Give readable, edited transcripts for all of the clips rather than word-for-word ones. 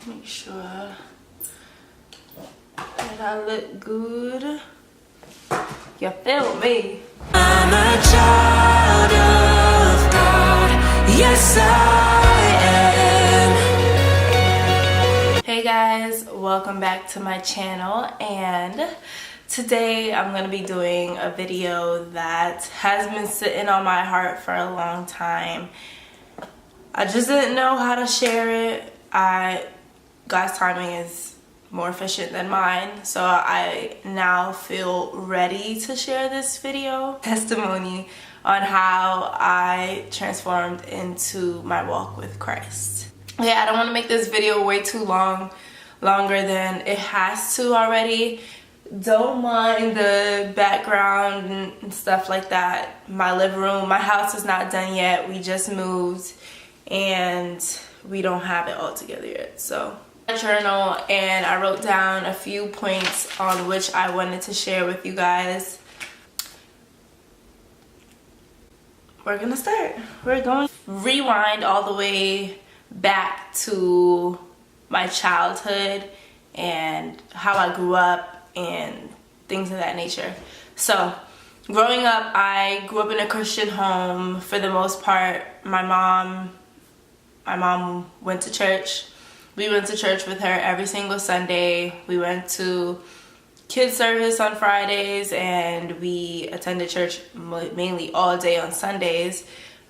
Make sure that I look good. You feel me? I'm a child of God. Yes, I am. Hey guys, welcome back to my channel, and today I'm going to be doing a video that has been sitting on my heart for a long time. I just didn't know how to share it. God's timing is more efficient than mine, so I now feel ready to share this video testimony on how I transformed into my walk with Christ. Yeah, I don't want to make this video way too longer than it has to already. Don't mind the background and stuff like that. My living room, my house is not done yet. We just moved and we don't have it all together yet. So I journal and I wrote down a few points on which I wanted to share with you guys. We're gonna start. We're going to rewind all the way back to my childhood and how I grew up and things of that nature. So growing up, I grew up in a Christian home for the most part. My mom went to church. We went to church with her every single Sunday. We went to kids service on Fridays, and we attended church mainly all day on Sundays.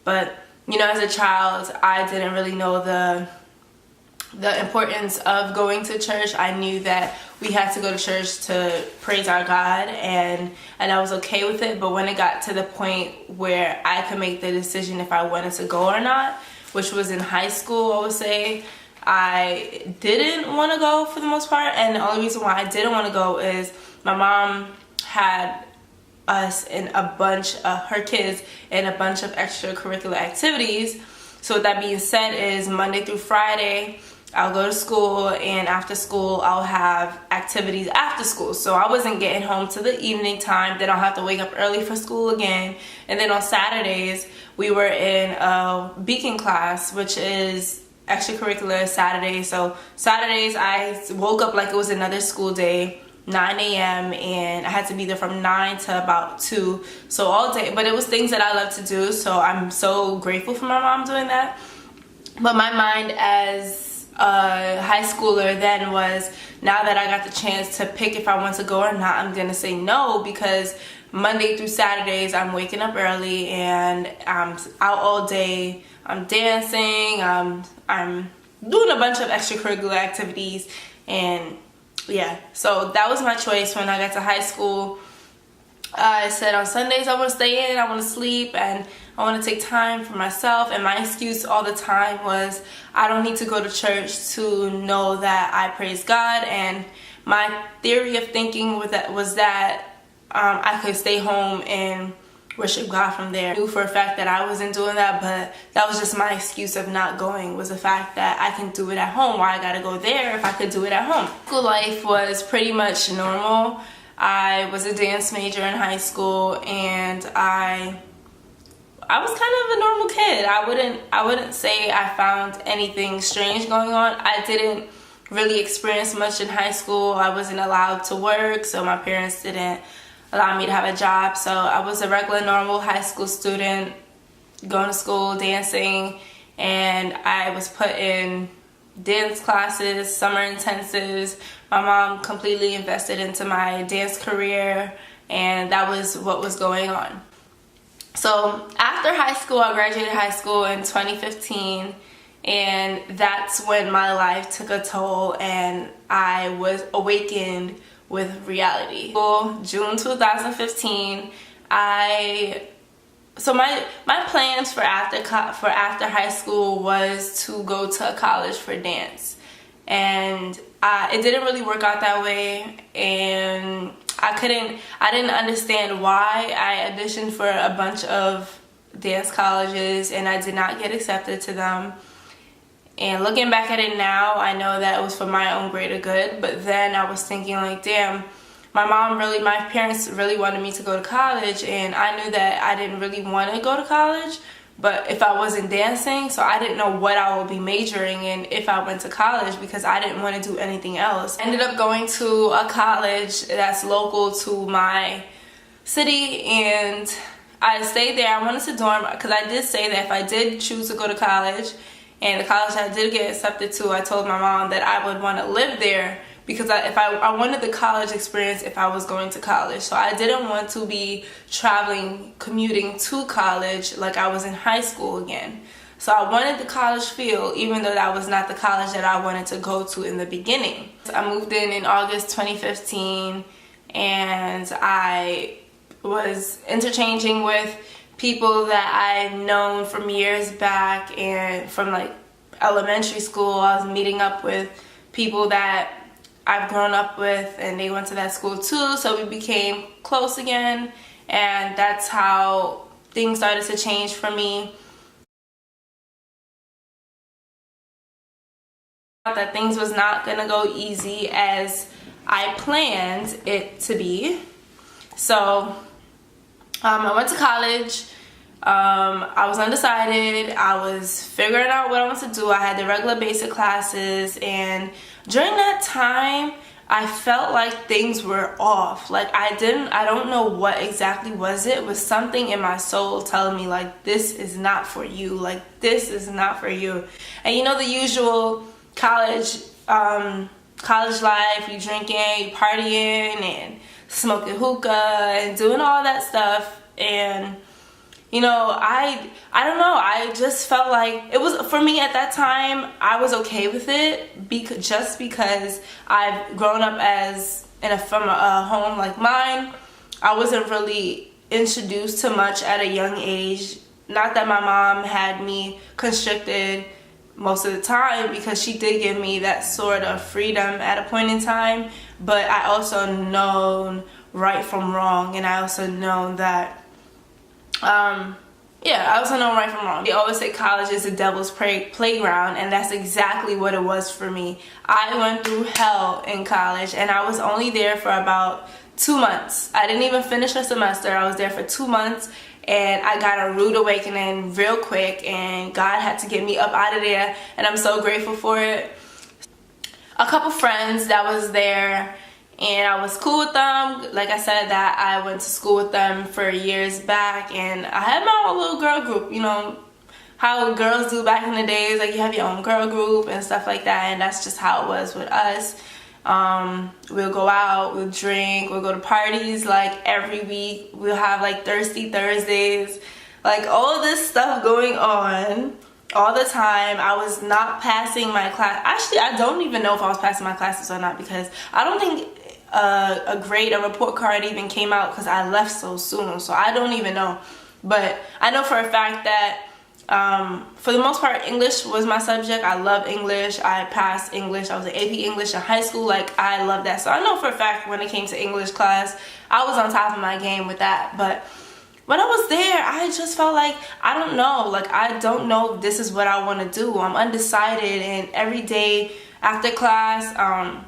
But you know, as a child, I didn't really know the importance of going to church. I knew that we had to go to church to praise our God, and I was okay with it. But when it got to the point where I could make the decision if I wanted to go or not, which was in high school, I would say, I didn't want to go for the most part. And the only reason why I didn't want to go is my mom had us in a bunch of her kids in a bunch of extracurricular activities. So with that being said, is Monday through Friday I'll go to school, and after school I'll have activities after school. So I wasn't getting home to the evening time. Then I'll have to wake up early for school again. And then on Saturdays we were in a beacon class, which is extracurricular Saturday. So Saturdays I woke up like it was another school day, 9 a.m. and I had to be there from 9 to about 2. So all day, but it was things that I love to do. So I'm so grateful for my mom doing that. But my mind as a high schooler then was, now that I got the chance to pick if I want to go or not, I'm gonna say no, because Monday through Saturdays I'm waking up early and I'm out all day. I'm dancing, I'm doing a bunch of extracurricular activities, and yeah, so that was my choice. When I got to high school, I said on Sundays I want to stay in, I want to sleep, and I want to take time for myself. And my excuse all the time was, I don't need to go to church to know that I praise God. And my theory of thinking was that I could stay home and worship God from there. I knew for a fact that I wasn't doing that, but that was just my excuse of not going, was the fact that I can do it at home. Why I gotta go there if I could do it at home? School life was pretty much normal. I was a dance major in high school, and I was kind of a normal kid. I wouldn't say I found anything strange going on. I didn't really experience much in high school. I wasn't allowed to work, so my parents didn't allow me to have a job. So I was a regular, normal high school student, going to school, dancing, and I was put in dance classes, summer intensives. My mom completely invested into my dance career, and that was what was going on. So after high school, I graduated high school in 2015, and that's when my life took a toll and I was awakened with reality. June 2015, so my plans for after high school was to go to college for dance, and it didn't really work out that way, and I didn't understand why. I auditioned for a bunch of dance colleges and I did not get accepted to them. And looking back at it now, I know that it was for my own greater good. But then I was thinking, like, damn, my parents really wanted me to go to college, and I knew that I didn't really want to go to college. but if I wasn't dancing, so I didn't know what I would be majoring in if I went to college because I didn't want to do anything else. I ended up going to a college that's local to my city, and I stayed there. I wanted to dorm because I did say that if I did choose to go to college, and the college I did get accepted to, I told my mom that I would want to live there because I wanted the college experience if I was going to college. So I didn't want to be traveling, commuting to college like I was in high school again. So I wanted the college feel, even though that was not the college that I wanted to go to in the beginning. I moved in August 2015, and I was interchanging with people that I've known from years back, and from like elementary school I was meeting up with people that I've grown up with, and they went to that school too, so we became close again, and that's how things started to change for me. That things was not gonna go easy as I planned it to be. So I went to college. I was undecided. I was figuring out what I wanted to do. I had the regular basic classes, and during that time I felt like things were off. Like I don't know what exactly was it. It was something in my soul telling me like, this is not for you. Like this is not for you. And you know the usual college life, you drinking, you partying and smoking hookah and doing all that stuff. And you know, I don't know, I just felt like it was, for me at that time, I was okay with it just because I've grown up from a home like mine. I wasn't really introduced to much at a young age. Not that my mom had me constricted most of the time, because she did give me that sort of freedom at a point in time, but I also known right from wrong, and I also known that I also know right from wrong. They always say college is the devil's playground, and that's exactly what it was for me. I went through hell in college, and I was only there for about 2 months. I didn't even finish a semester. I was there for 2 months, and I got a rude awakening real quick, and God had to get me up out of there, and I'm so grateful for it. A couple friends that was there, and I was cool with them. Like I said, that I went to school with them for years back, and I had my own little girl group. You know how girls do back in the days, like you have your own girl group and stuff like that, and that's just how it was with us. We'll go out, we'll drink, we'll go to parties like every week. We'll have like Thirsty Thursdays, like all this stuff going on all the time. I was not passing my class. Actually, I don't even know if I was passing my classes or not, because I don't think a grade, a report card even came out, because I left so soon, so I don't even know. But I know for a fact that for the most part, English was my subject. I love English. I passed English. I was an AP English in high school. Like, I love that. So I know for a fact when it came to English class, I was on top of my game with that. But when I was there, I just felt like, I don't know, like I don't know if this is what I want to do. I'm undecided, and every day after class, I'm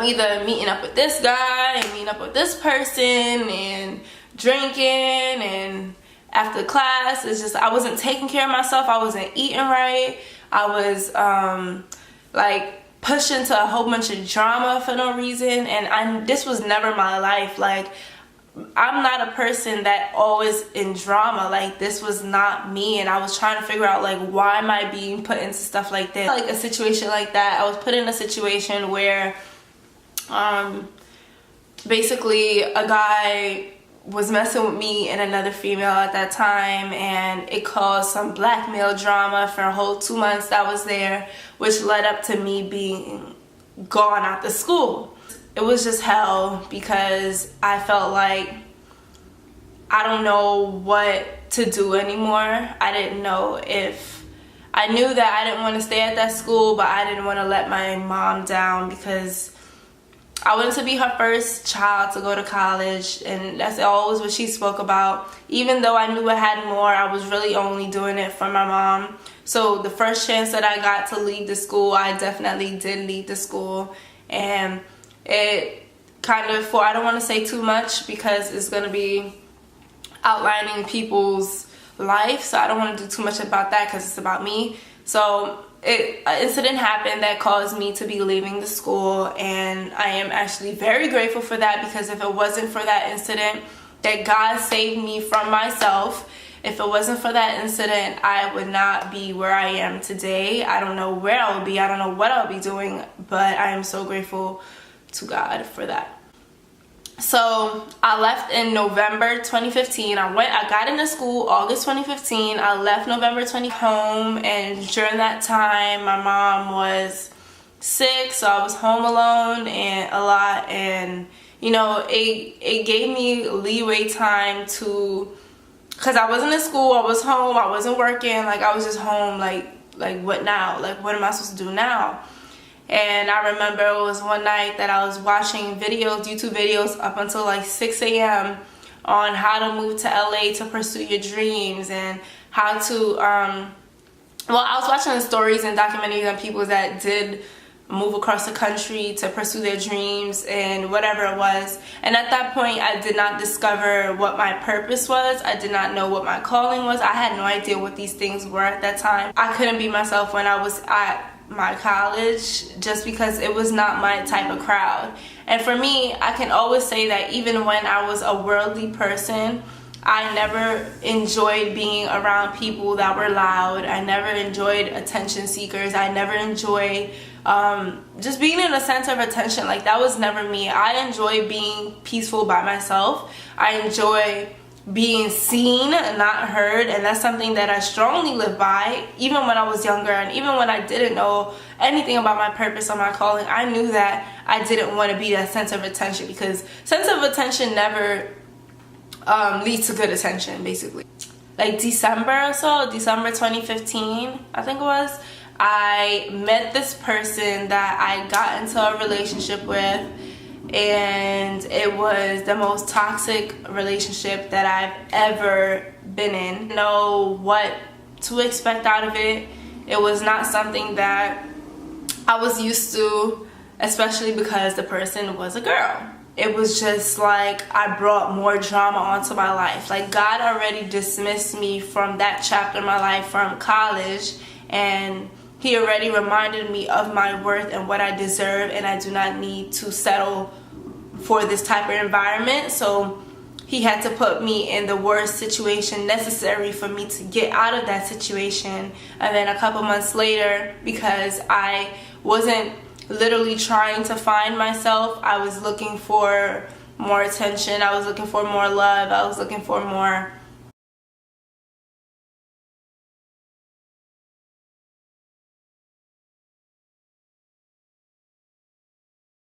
either meeting up with this guy and meeting up with this person and drinking, and after class, it's just, I wasn't taking care of myself. I wasn't eating right. I was like pushed into a whole bunch of drama for no reason, and this was never my life. Like, I'm not a person that always in drama. Like, this was not me, and I was trying to figure out, like, why am I being put into stuff like this? Like a situation like that, I was put in a situation where basically a guy was messing with me and another female at that time, and it caused some blackmail drama for a whole 2 months that I was there, which led up to me being gone out the school. It was just hell, because I felt like I don't know what to do anymore. I didn't know if, I knew that I didn't want to stay at that school, but I didn't want to let my mom down, because I wanted to be her first child to go to college, and that's always what she spoke about. Even though I knew I had more, I was really only doing it for my mom. So the first chance that I got to leave the school, I definitely did leave the school. And it kind of, I don't want to say too much, because it's going to be outlining people's life, so I don't want to do too much about that because it's about me. So an incident happened that caused me to be leaving the school, and I am actually very grateful for that, because if it wasn't for that incident, that God saved me from myself. If it wasn't for that incident, I would not be where I am today. I don't know where I would be. I don't know what I'll be doing, but I am so grateful to God for that. So I left in November 2015. I got into school August 2015. I left November 20 home, and during that time my mom was sick, so I was home alone and a lot, and you know, it gave me leeway time to, because I wasn't in school, I was home, I wasn't working, like I was just home, like what now? Like what am I supposed to do now? And I remember it was one night that I was watching videos, YouTube videos, up until like 6 a.m. on how to move to LA to pursue your dreams, and how to, well, I was watching the stories and documentaries on people that did move across the country to pursue their dreams and whatever it was. And at that point, I did not discover what my purpose was. I did not know what my calling was. I had no idea what these things were at that time. I couldn't be myself when I was at my college, just because it was not my type of crowd. And for me, I can always say that even when I was a worldly person, I never enjoyed being around people that were loud. I never enjoyed attention seekers. I never enjoyed just being in a center of attention. Like, that was never me. I enjoy being peaceful by myself. I enjoy being seen and not heard, and that's something that I strongly live by. Even when I was younger, and even when I didn't know anything about my purpose or my calling, I knew that I didn't want to be that center of attention, because sense of attention never leads to good attention, basically. Like December 2015, I think it was, I met this person that I got into a relationship with, and it was the most toxic relationship that I've ever been in. I didn't know what to expect out of it. It was not something that I was used to, especially because the person was a girl. It was just like I brought more drama onto my life. Like, God already dismissed me from that chapter of my life from college, and He already reminded me of my worth and what I deserve, and I do not need to settle for this type of environment. So He had to put me in the worst situation necessary for me to get out of that situation. And then a couple months later, because I wasn't literally trying to find myself, I was looking for more attention, I was looking for more love, I was looking for more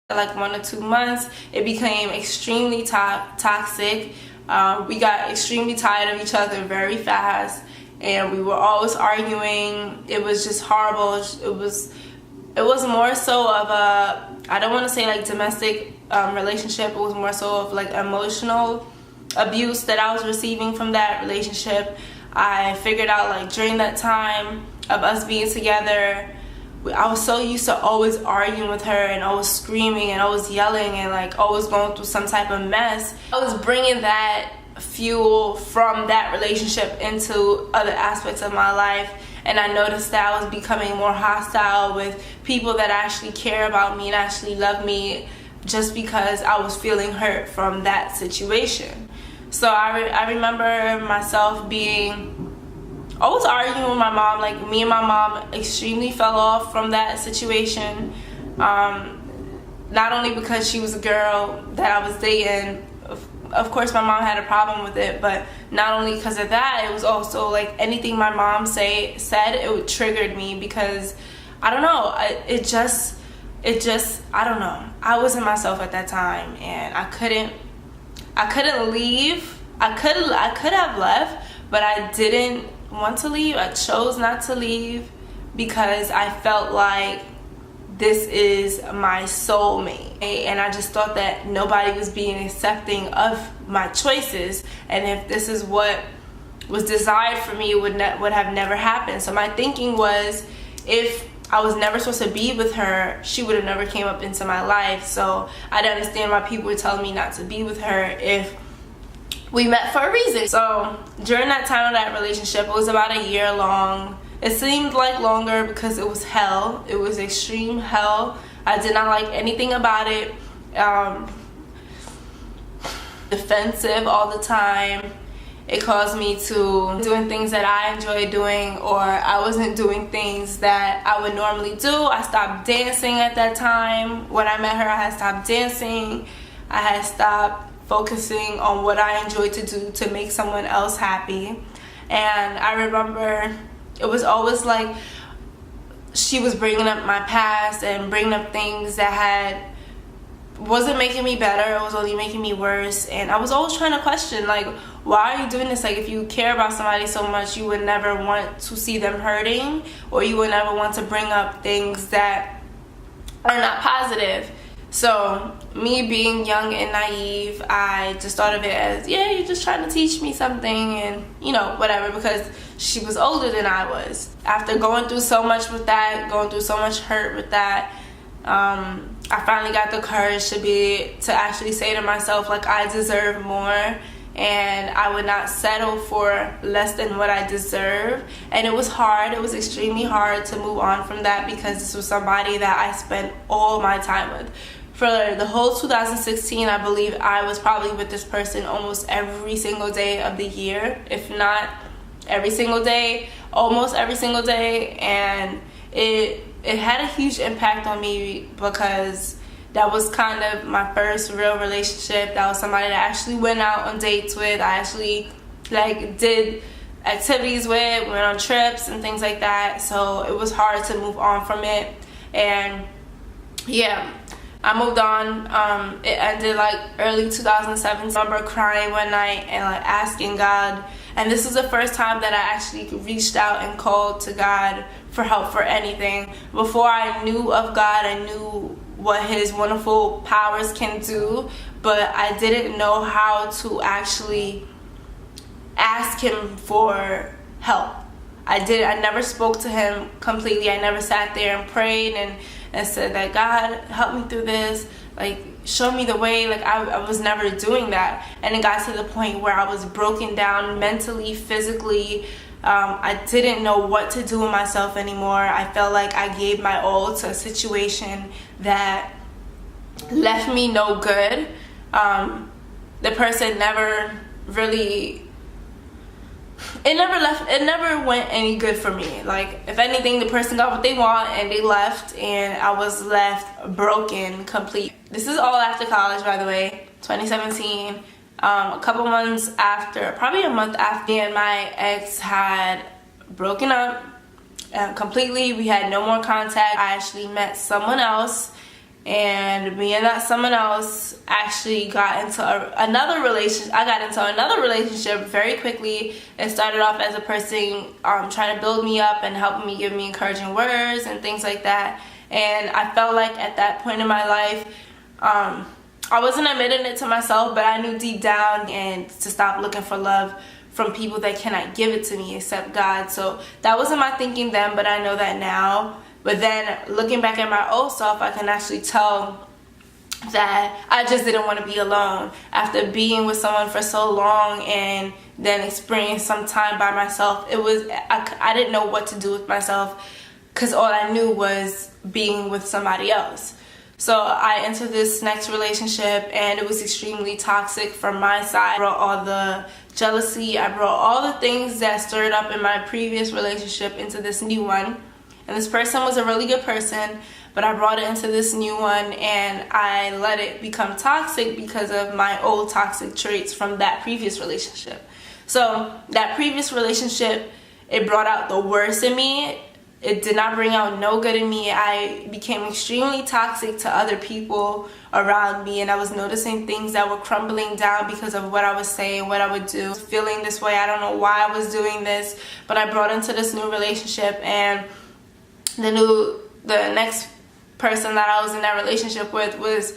like 1 or 2 months, it became extremely toxic. We got extremely tired of each other very fast, and we were always arguing. It was just horrible. It was more so of a, I don't want to say like domestic relationship. It was more so of like emotional abuse that I was receiving from that relationship. I figured out, like, during that time of us being together, I was so used to always arguing with her and always screaming and always yelling and like always going through some type of mess. I was bringing that fuel from that relationship into other aspects of my life, and I noticed that I was becoming more hostile with people that actually care about me and actually love me, just because I was feeling hurt from that situation. So I remember myself I was arguing with my mom. Like, me and my mom extremely fell off from that situation. Not only because she was a girl that I was dating. Of course, my mom had a problem with it, but not only because of that, it was also like anything my mom said, it triggered me, because I don't know, it just, I don't know. I wasn't myself at that time, and I couldn't leave. I could have left, but I didn't want to leave. I chose not to leave because I felt like this is my soulmate, and I just thought that nobody was being accepting of my choices, and if this is what was desired for me, it would have never happened. So my thinking was, if I was never supposed to be with her, she would have never came up into my life. So I didn't understand why people were telling me not to be with her if we met for a reason. So during that time of that relationship, it was about a year long. It seemed like longer because it was hell. It was extreme hell. I did not like anything about it. Defensive all the time. It caused me to doing things that I enjoy doing, or I wasn't doing things that I would normally do. I stopped dancing at that time. When I met her, I had stopped dancing. I had stopped focusing on what I enjoyed to do to make someone else happy. And I remember it was always like she was bringing up my past and bringing up things that wasn't making me better. It was only making me worse. And I was always trying to question, like, why are you doing this? Like, if you care about somebody so much, you would never want to see them hurting, or you would never want to bring up things that are not positive. So me being young and naive, I just thought of it as, yeah, you're just trying to teach me something, and you know, whatever, because she was older than I was. After going through so much with that, going through so much hurt with that, I finally got the courage to actually say to myself, like, I deserve more, and I would not settle for less than what I deserve. And it was hard. It was extremely hard to move on from that, because this was somebody that I spent all my time with. For the whole 2016, I believe I was probably with this person almost every single day of the year, if not every single day, almost every single day. And it had a huge impact on me, because that was kind of my first real relationship. That was somebody that I actually went out on dates with. I actually did activities with, went on trips and things like that. So it was hard to move on from it. And yeah, I moved on. It ended early 2007. I remember crying one night and asking God. And this was the first time that I actually reached out and called to God for help for anything. Before I knew of God, I knew what his wonderful powers can do, but I didn't know how to actually ask him for help. I never spoke to him completely. I never sat there and prayed and said that, God, help me through this, show me the way. I was never doing that. And it got to the point where I was broken down mentally, physically. I didn't know what to do with myself anymore. I felt like I gave my all to a situation that left me no good. The person never really, it never went any good for me. If anything, the person got what they want and they left, and I was left broken, complete. This is all after college, by the way, 2017. A couple months after, probably a month after, me and my ex had broken up completely. We had no more contact. I actually met someone else, and me and that someone else actually got into another relationship. I got into another relationship very quickly. It started off as a person trying to build me up and helping me, give me encouraging words and things like that. And I felt like at that point in my life, I wasn't admitting it to myself, but I knew deep down and to stop looking for love from people that cannot give it to me except God. So that wasn't my thinking then, but I know that now. But then looking back at my old self, I can actually tell that I just didn't want to be alone. After being with someone for so long and then experiencing some time by myself, I didn't know what to do with myself, because all I knew was being with somebody else. So I entered this next relationship, and it was extremely toxic from my side. I brought all the jealousy, I brought all the things that stirred up in my previous relationship into this new one. And this person was a really good person, but I brought it into this new one, and I let it become toxic because of my old toxic traits from that previous relationship. So that previous relationship, it brought out the worst in me. It did not bring out no good in me. I became extremely toxic to other people around me, and I was noticing things that were crumbling down because of what I was saying, what I would do. Feeling this way, I don't know why I was doing this, but I brought into this new relationship, and the next person that I was in that relationship with was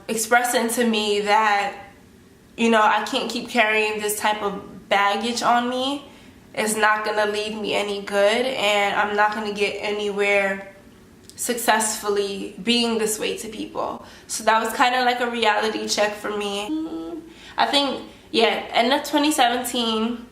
expressing to me that, I can't keep carrying this type of baggage on me. It's not going to lead me any good, and I'm not going to get anywhere successfully being this way to people. So that was kind of like a reality check for me. I think end of 2017.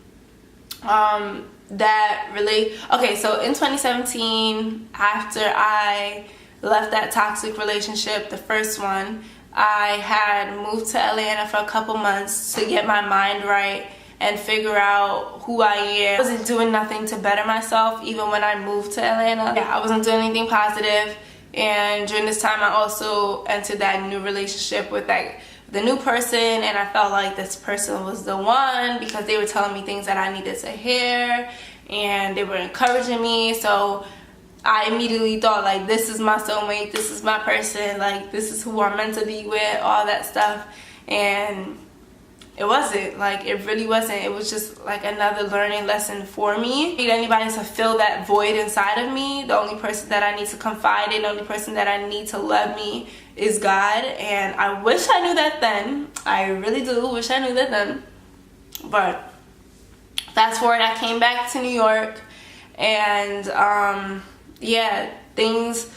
Okay, so in 2017, after I left that toxic relationship, the first one, I had moved to Atlanta for a couple months to get my mind right and figure out who I am. I wasn't doing nothing to better myself even when I moved to Atlanta. I wasn't doing anything positive, and during this time I also entered that new relationship with the new person, and I felt like this person was the one because they were telling me things that I needed to hear and they were encouraging me. So I immediately thought, like, this is my soulmate, this is my person, like, this is who I'm meant to be with, all that stuff. And it wasn't. Like, it really wasn't. It was just like another learning lesson for me. I need anybody to fill that void inside of me. The only person that I need to confide in, the only person that I need to love me is God. And I wish I knew that then. I really do wish I knew that then. But fast forward, I came back to New York, and yeah, things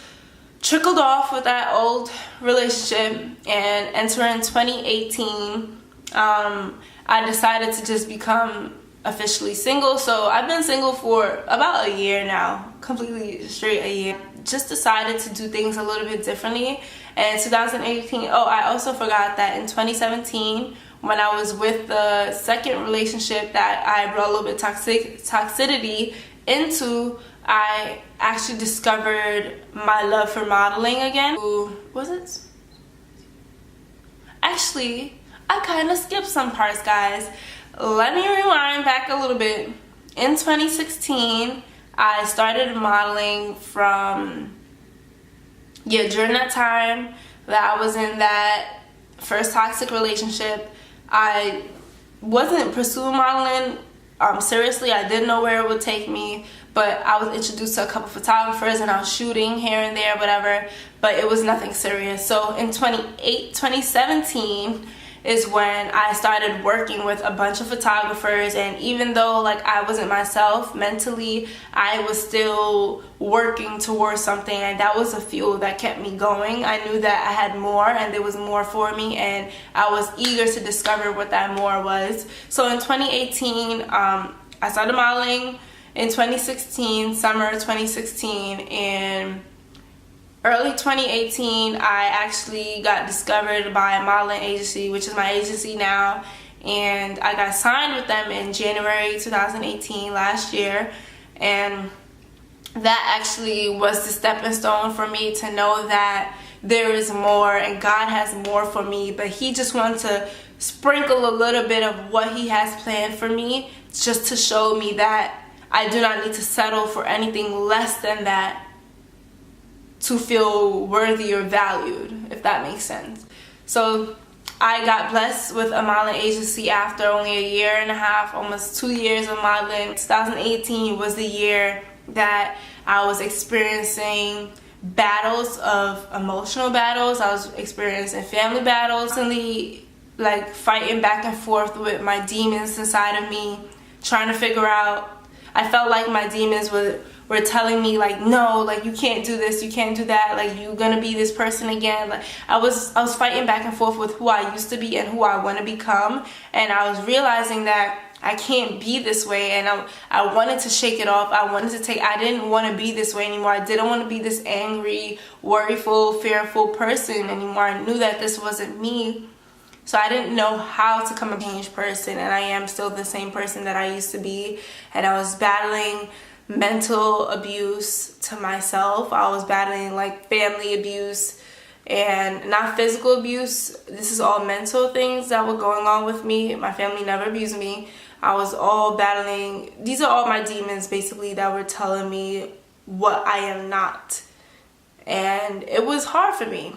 trickled off with that old relationship. And entering 2018, I decided to just become officially single. So I've been single for about a year now, completely straight a year. Just decided to do things a little bit differently. And 2018, I also forgot that in 2017, when I was with the second relationship that I brought a little bit toxicity into, I actually discovered my love for modeling again. Was it? Actually, I kind of skipped some parts, guys. Let me rewind back a little bit. In 2016, I started modeling during that time that I was in that first toxic relationship. I wasn't pursuing modeling seriously. I didn't know where it would take me, but I was introduced to a couple photographers and I was shooting here and there, whatever, but it was nothing serious. So in 2017 is when I started working with a bunch of photographers, and even though like I wasn't myself mentally, I was still working towards something, and that was a fuel that kept me going. I knew that I had more and there was more for me, and I was eager to discover what that more was. So in 2018, I started modeling. In 2016, summer 2016, and early 2018, I actually got discovered by a modeling agency, which is my agency now, and I got signed with them in January 2018, last year. And that actually was the stepping stone for me to know that there is more and God has more for me, but He just wanted to sprinkle a little bit of what He has planned for me, just to show me that I do not need to settle for anything less than that to feel worthy or valued, if that makes sense. So I got blessed with a modeling agency after only a year and a half, almost 2 years of modeling. 2018 was the year that I was experiencing battles of emotional battles. I was experiencing family battles, and like fighting back and forth with my demons inside of me, trying to figure out. I felt like my demons were telling me, like, no, like, you can't do this, you can't do that, like, you're gonna be this person again. Like, I was fighting back and forth with who I used to be and who I want to become, and I was realizing that I can't be this way, and I wanted to shake it off. I didn't want to be this way anymore. I didn't want to be this angry, worryful, fearful person anymore. I knew that this wasn't me. So I didn't know how to become a changed person, and I am still the same person that I used to be. And I was battling mental abuse to myself. I was battling like family abuse, and not physical abuse. This is all mental things that were going on with me. My family never abused me. I was all battling. These are all my demons basically that were telling me what I am not. And it was hard for me.